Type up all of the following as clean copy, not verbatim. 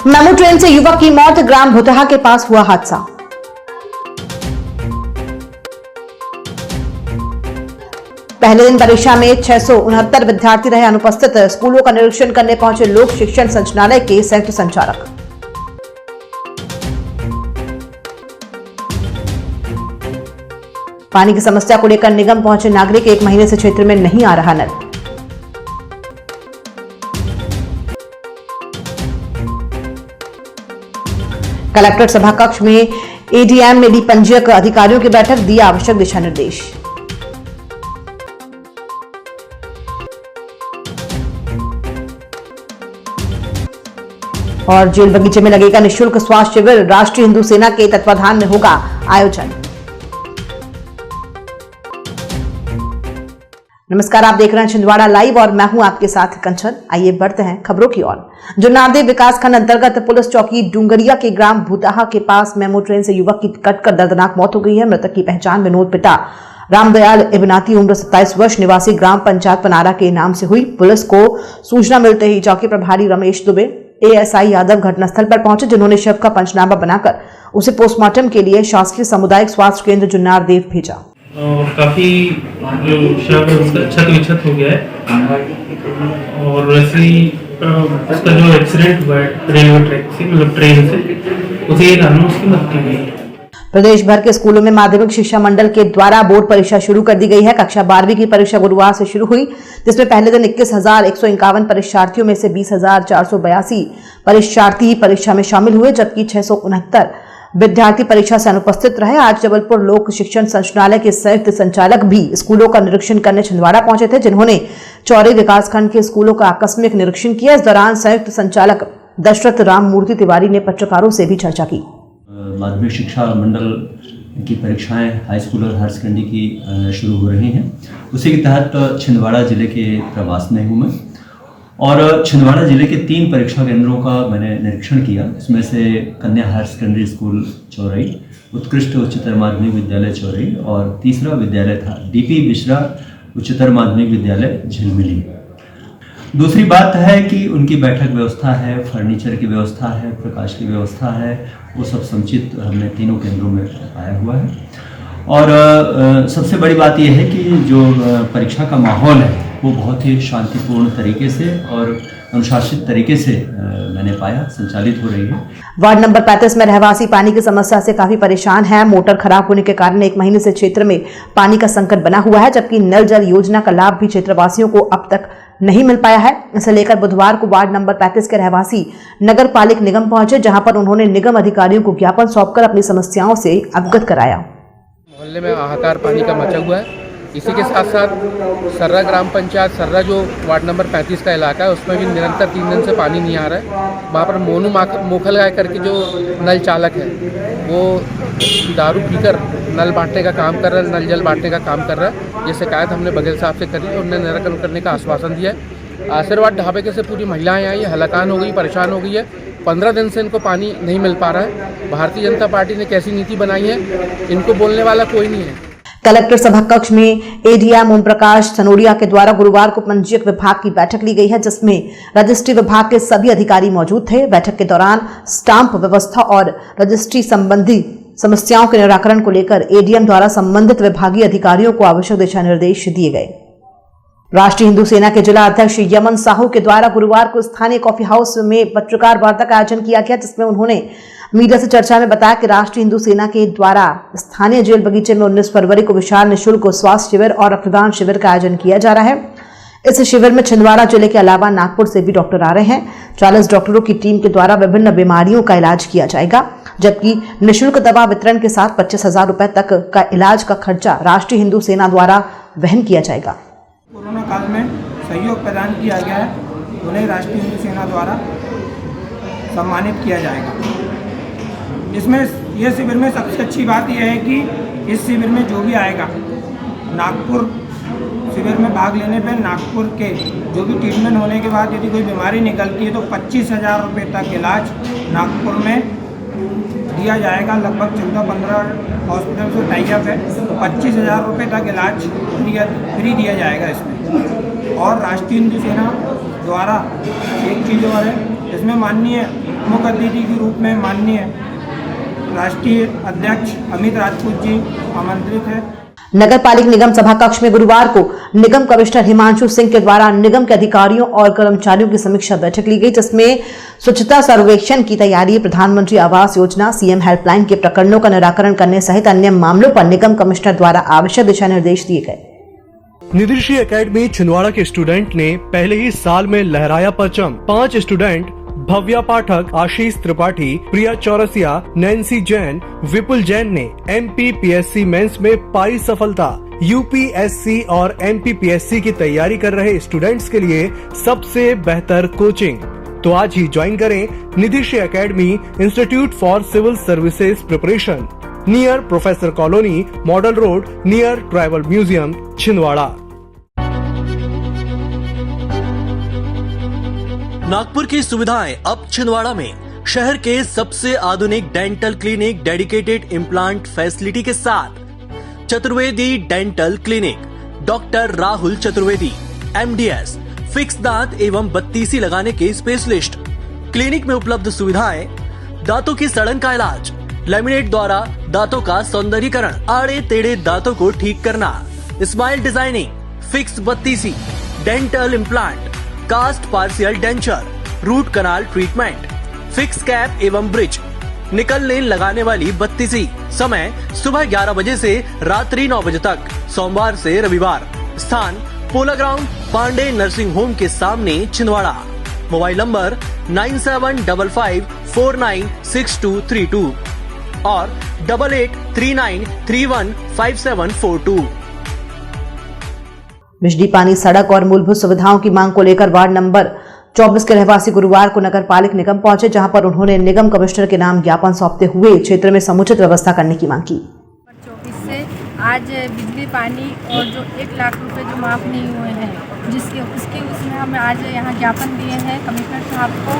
MEMU train से युवक की मौत, ग्राम भुतहा के पास हुआ हादसा। पहले दिन परीक्षा में 669 विद्यार्थी रहे अनुपस्थित, स्कूलों का निरीक्षण करने पहुंचे लोक शिक्षण संचालय के संयुक्त संचालक। पानी की समस्या को लेकर निगम पहुंचे नागरिक, 1 महीने से क्षेत्र में नहीं आ रहा नल। कलेक्ट्रेट सभा कक्ष में एडीएम ने दी पंजीयक अधिकारियों की बैठक, दिया आवश्यक दिशा निर्देश। और जेल बगीचे में लगेगा निःशुल्क स्वास्थ्य शिविर, राष्ट्रीय हिंदू सेना के तत्वाधान में होगा आयोजन। नमस्कार, आप देख रहे हैं छिंदवाड़ा लाइव और मैं हूं आपके साथ कंचन। आइए बढ़ते हैं खबरों की ओर। जो नामदेव विकासखंड अंतर्गत पुलिस चौकी डूंगरिया के ग्राम भुतहा के पास मेमू ट्रेन से युवक की कटकर दर्दनाक मौत हो गई है। मृतक की पहचान विनोद पिता रामदयाल इबनाती उम्र 27 वर्ष निवासी ग्राम पंचायत पनारा के नाम से हुई। पुलिस को सूचना मिलते ही चौकी प्रभारी रमेश दुबे, एएसआई यादव घटनास्थल पर पहुंचे, जिन्होंने शव का पंचनामा बनाकर उसे पोस्टमार्टम के लिए शासकीय सामुदायिक स्वास्थ्य केंद्र जुन्नार देव भेजा। काफी जो शव है उसका क्षत विक्षत हो गया है और वैसे ही उसका जो एक्सीडेंट हुआ है रेलवे ट्रैक से, मतलब ट्रेन से, उसी के कारण उसकी मृत्यु हुई है। प्रदेश भर के स्कूलों में माध्यमिक शिक्षा मंडल के द्वारा बोर्ड परीक्षा शुरू कर दी गई है। कक्षा 12वीं की परीक्षा गुरुवार से शुरू हुई, जिसमें पहले दिन 21,151 परीक्षार्थियों में से 20,482 परीक्षार्थी परीक्षा में शामिल हुए, जबकि 669 विद्यार्थी परीक्षा से अनुपस्थित रहे। आज जबलपुर लोक शिक्षण संचालय के संयुक्त संचालक भी स्कूलों का निरीक्षण करने छिंदवाड़ा पहुंचे थे, जिन्होंने चौरी विकासखंड के स्कूलों का आकस्मिक निरीक्षण किया। इस दौरान संयुक्त संचालक दशरथ राममूर्ति तिवारी ने पत्रकारों से भी चर्चा की। माध्यमिक शिक्षा मंडल की परीक्षाएं हाई स्कूल और हायर सेकेंडरी की शुरू हो रही हैं। उसी के तहत छिंदवाड़ा जिले के प्रवास में हूँ मैं, और छिंदवाड़ा जिले के 3 परीक्षा केंद्रों का मैंने निरीक्षण किया। इसमें से कन्या हायर सेकेंडरी स्कूल चौरई, उत्कृष्ट उच्चतर माध्यमिक विद्यालय चौरई और तीसरा विद्यालय था डीपी बिश्रा उच्चतर माध्यमिक विद्यालय झिलमिली। दूसरी बात है कि उनकी बैठक व्यवस्था है, फर्नीचर की व्यवस्था है, प्रकाश की व्यवस्था है, वो सब समुचित हमने तीनों केंद्रों में पाया हुआ है। और सबसे बड़ी बात यह है कि जो परीक्षा का माहौल है वो बहुत ही शांतिपूर्ण तरीके से और अनुशासित तरीके से मैंने पाया संचालित हो रही है। वार्ड नंबर 35 में रहवासी पानी की समस्या से काफी परेशान है। मोटर खराब होने के कारण 1 महीने से क्षेत्र में पानी का संकट बना हुआ है, जबकि नल जल योजना का लाभ भी क्षेत्रवासियों को अब तक नहीं मिल पाया है। इसे लेकर बुधवार को वार्ड नंबर 35 के रहवासी नगर पालिक निगम पहुंचे, जहां पर उन्होंने निगम अधिकारियों को ज्ञापन सौंपकर अपनी समस्याओं से अवगत कराया। मोहल्ले में हाहाकार पानी का मचा हुआ है। इसी के साथ साथ सर्रा ग्राम पंचायत सर्रा जो वार्ड नंबर 35 का इलाका है, उसमें भी निरंतर 3 दिन से पानी नहीं आ रहा है। वहाँ पर मोनू मोखल गाय करके जो नल चालक है वो दारू पीकर नल बांटने का काम कर रहा है, नल जल बांटने का काम कर रहा है। ये शिकायत हमने बघेल साहब से करी और उन्होंने निराकरण करने का आश्वासन दिया है। आशीर्वाद ढाबे के से पूरी महिलाएं आई, हलाकान हो गई, परेशान हो गई है। 15 दिन से इनको पानी नहीं मिल पा रहा है। भारतीय जनता पार्टी ने कैसी नीति बनाई है, इनको बोलने वाला कोई नहीं है। कलेक्टर सभा कक्ष में एडीएम ओम प्रकाश सनोरिया के द्वारा गुरुवार को पंजीयक विभाग की बैठक ली गई है, जिसमें रजिस्ट्री विभाग के सभी अधिकारी मौजूद थे। बैठक के दौरान स्टाम्प व्यवस्था और रजिस्ट्री संबंधी समस्याओं के निराकरण को लेकर एडीएम द्वारा संबंधित विभागीय अधिकारियों को आवश्यक दिशा निर्देश दिए गए। राष्ट्रीय हिंदू सेना के जिला अध्यक्ष यमन साहू के द्वारा गुरुवार को स्थानीय कॉफी हाउस में पत्रकार वार्ता का आयोजन किया गया, जिसमें उन्होंने मीडिया से चर्चा में बताया कि राष्ट्रीय हिंदू सेना के द्वारा स्थानीय जेल बगीचे में 19 फरवरी को विशाल निःशुल्क स्वास्थ्य शिविर और रक्तदान शिविर का आयोजन किया जा रहा है। इस शिविर में छिंदवाड़ा जिले के अलावा नागपुर से भी डॉक्टर आ रहे हैं। 40 डॉक्टरों की टीम के द्वारा विभिन्न बीमारियों का इलाज किया जाएगा, जबकि निःशुल्क दवा वितरण के साथ 25,000 रुपए तक का इलाज का खर्चा राष्ट्रीय हिंदू सेना द्वारा वहन किया जाएगा। कोरोना काल में सहयोग प्रदान किया गया है, उन्हें राष्ट्रीय हिंदू सेना द्वारा सम्मानित किया जाएगा। इसमें यह शिविर में सबसे अच्छी बात यह है कि इस शिविर में जो भी आएगा, नागपुर शिविर में भाग लेने पर नागपुर के जो भी ट्रीटमेंट होने के बाद यदि कोई बीमारी निकलती है तो 25,000 रुपये तक इलाज नागपुर में दिया जाएगा। लगभग 14-15 हॉस्पिटल से टाइप है, तो 25,000 रुपये तक इलाज फ्री दिया जाएगा इसमें। और राष्ट्रीय हिंदू सेना द्वारा एक चीज़ और है इसमें माननीय मुख्य अतिथि के रूप में माननीय राष्ट्रीय अध्यक्ष अमित राजपूत जी आमंत्रित है। नगर पालिक निगम सभा कक्ष में गुरुवार को निगम कमिश्नर हिमांशु सिंह के द्वारा निगम के अधिकारियों और कर्मचारियों की समीक्षा बैठक ली गई, जिसमें स्वच्छता सर्वेक्षण की तैयारी, प्रधानमंत्री आवास योजना, सीएम हेल्पलाइन के प्रकरणों का निराकरण करने सहित अन्य मामलों पर निगम कमिश्नर द्वारा आवश्यक दिशा निर्देश दिए गए। निधिश्री एकेडमी छिंदवाड़ा के स्टूडेंट ने पहले ही साल में लहराया परचम। 5 स्टूडेंट भव्या पाठक, आशीष त्रिपाठी, प्रिया चौरसिया, नैन्सी जैन, विपुल जैन ने MPPSC मेंस में पाई सफलता। UPSC और MPPSC की तैयारी कर रहे स्टूडेंट्स के लिए सबसे बेहतर कोचिंग। तो आज ही ज्वाइन करें Nidhishri Academy, institute for civil services preparation, near Professor Colony, Model Road, near Tribal Museum, Chhindwara. Nagpur की सुविधाएं अब छिंदवाड़ा में। शहर के सबसे आधुनिक dental clinic, dedicated implant facility के साथ Chaturvedi Dental Clinic, doctor Rahul Chaturvedi, MDS, fix दांत एवं बत्तीसी लगाने के स्पेशलिस्ट। क्लिनिक में उपलब्ध सुविधाएं: दांतों की सड़न का इलाज, लैमिनेट द्वारा दांतों का सौंदर्यीकरण, आड़े टेढ़े दांतों को ठीक करना, स्माइल डिजाइनिंग, फिक्स बत्तीसी, dental implant, cast partial denture, root canal treatment, fix cap एवं ब्रिज, निकल लेन लगाने वाली बत्तीसी। समय सुबह 11 बजे से रात्रि 9 बजे तक, सोमवार से रविवार। स्थान पोला ग्राउंड, पांडे नर्सिंग होम के सामने, छिंदवाड़ा। मोबाइल नंबर 9755496232 और 8839315742। बिजली, पानी, सड़क और मूलभूत सुविधाओं की मांग को लेकर वार्ड नंबर 24 के रहवासी गुरुवार को नगर पालिक निगम पहुंचे, जहां पर उन्होंने निगम कमिश्नर के नाम ज्ञापन सौंपते हुए क्षेत्र में समुचित व्यवस्था करने की मांग की। 24 से आज बिजली पानी और जो 1 लाख रुपए जो माफ़ नहीं हुए हैं, उसमें हम आज यहाँ ज्ञापन दिए हैं कमिश्नर साहब को,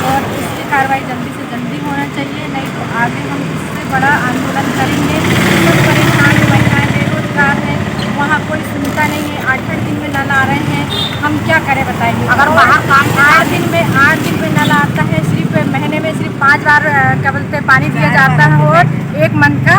और इसकी कार्रवाई जल्दी से जल्दी होना चाहिए, नहीं तो आगे हम इससे बड़ा आंदोलन करेंगे। सब परेशान महिलाएं बेरोजगार हैं, वहाँ कोई सुनता नहीं है, 8-8 दिन में नल आ रहे हैं, हम क्या करें बताइए। अगर वहाँ 8 दिन में नल आता है, सिर्फ महीने में सिर्फ 5 बार क्या बोलते पानी दिया जाता है, और 1 मंथ का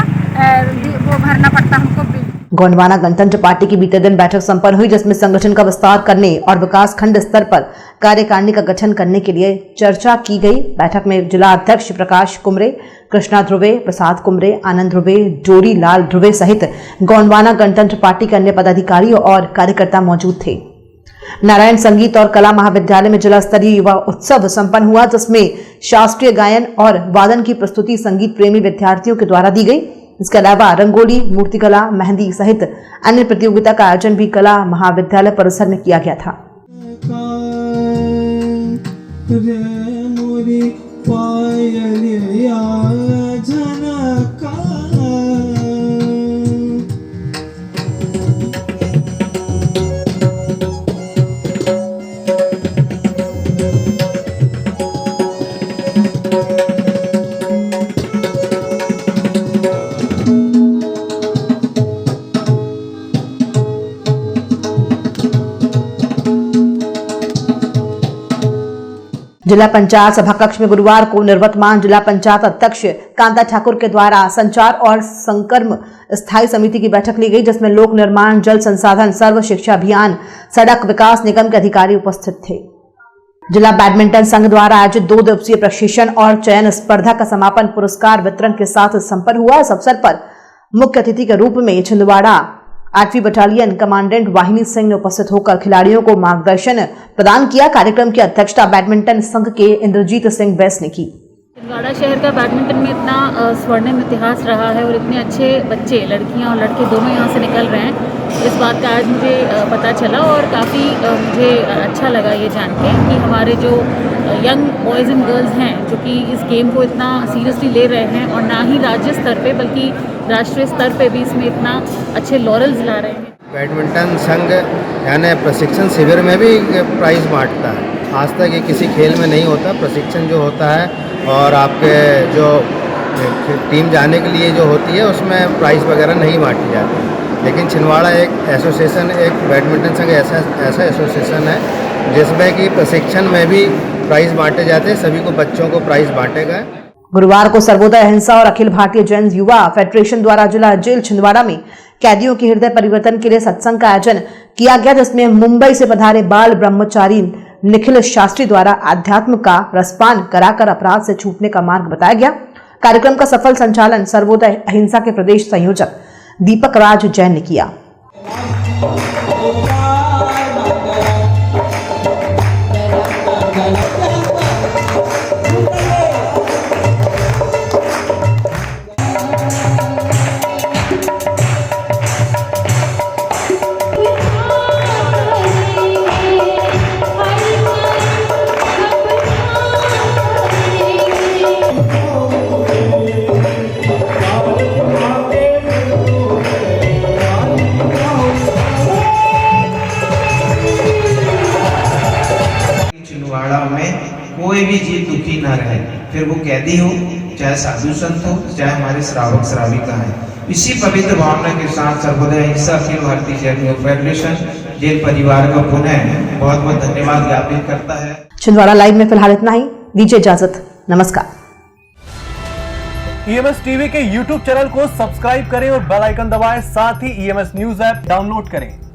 वो भरना पड़ता हमको बिल। गोंडवाना गणतंत्र पार्टी की बीते दिन बैठक संपन्न हुई, जिसमें संगठन का विस्तार करने और विकास खंड स्तर पर कार्यकारिणी का गठन करने के लिए चर्चा की गई। बैठक में जिला अध्यक्ष प्रकाश कुमरे, कृष्णा ध्रुवे, प्रसाद कुमरे, आनंद ध्रुवे, डोरी लाल ध्रुवे सहित गोंडवाना गणतंत्र पार्टी के अन्य पदाधिकारी और कार्यकर्ता मौजूद थे। नारायण संगीत और कला महाविद्यालय में जिला स्तरीय युवा उत्सव संपन्न हुआ, जिसमें शास्त्रीय गायन और वादन की प्रस्तुति संगीत प्रेमी विद्यार्थियों के द्वारा दी गई। इसके अलावा रंगोली, मूर्तिकला, मेहंदी सहित अन्य प्रतियोगिता का आयोजन भी कला महाविद्यालय परिसर में किया गया था। जिला पंचायत सभा कक्ष में गुरुवार को निवर्तमान जिला पंचायत अध्यक्ष कांता ठाकुर के द्वारा संचार और संकर्म स्थायी समिति की बैठक ली गई, जिसमें लोक निर्माण, जल संसाधन, सर्व शिक्षा अभियान, सड़क विकास निगम के अधिकारी उपस्थित थे। जिला बैडमिंटन संघ द्वारा आयोजित 2 दिवसीय प्रशिक्षण और चयन स्पर्धा का समापन पुरस्कार वितरण के साथ संपन्न हुआ। इस अवसर पर मुख्य अतिथि के रूप में छिंदवाड़ा 8वीं बटालियन कमांडेंट वाहिनी सिंह ने उपस्थित होकर खिलाड़ियों को मार्गदर्शन प्रदान किया। कार्यक्रम की अध्यक्षता बैडमिंटन संघ के इंद्रजीत सिंह बैस ने की। छिंदवाड़ा शहर का बैडमिंटन में इतना स्वर्णिम इतिहास रहा है और इतने अच्छे बच्चे, लड़कियां और लड़के दोनों यहाँ से निकल रहे हैं, इस बात का आज मुझे पता चला और काफ़ी मुझे अच्छा लगा ये जान के कि हमारे जो यंग बॉयज़ एंड गर्ल्स हैं जो कि इस गेम को इतना सीरियसली ले रहे हैं और ना ही राज्य स्तर पे बल्कि राष्ट्रीय स्तर पे भी इसमें इतना अच्छे लॉरल्स ला रहे हैं। बैडमिंटन संघ यानी प्रशिक्षण शिविर में भी प्राइज़ बांटता है। आज तक ये किसी खेल में नहीं होता। प्रशिक्षण जो होता है और आपके जो टीम जाने के लिए जो होती है उसमें प्राइज़ वगैरह नहीं बांटी जाती, लेकिन छिंदवाड़ा एक एसोसिएशन, एक बैडमिंटन संघ ऐसा एसोसिएशन है जिसमें कि प्रशिक्षण में भी प्राइज़ बांटे जाते हैं, सभी को बच्चों को प्राइज़ बांटे गए। गुरुवार को सर्वोदय अहिंसा और अखिल भारतीय जैन युवा फेडरेशन द्वारा जिला जेल छिंदवाड़ा में कैदियों के हृदय परिवर्तन के लिए सत्संग का आयोजन किया गया, जिसमें मुंबई से पधारे बाल ब्रह्मचारी निखिल शास्त्री द्वारा अध्यात्म का रसपान कराकर अपराध से छूटने का मार्ग बताया गया। कार्यक्रम का सफल संचालन सर्वोदय अहिंसा के प्रदेश संयोजक दीपक राज जैन ने किया। छिंदवाड़ा में कोई भी जीव दुखी ना रहे, फिर वो कैदी हो, चाहे साधु संत हो, चाहे हमारे श्रावक श्राविका है। इसी पवित्र भावना के साथ सर्वोदय अहिंसा अखिल भारतीय जैन युवा फेडरेशन जेल परिवार का पुनः बहुत बहुत धन्यवाद ज्ञापित करता है। छिंदवाड़ा लाइव में फिलहाल इतना ही, दीजिए इजाजत, नमस्कार। EMS टीवी के YouTube चैनल को सब्सक्राइब करें और बेल आइकन दबाएं, साथ ही EMS न्यूज ऐप डाउनलोड करें।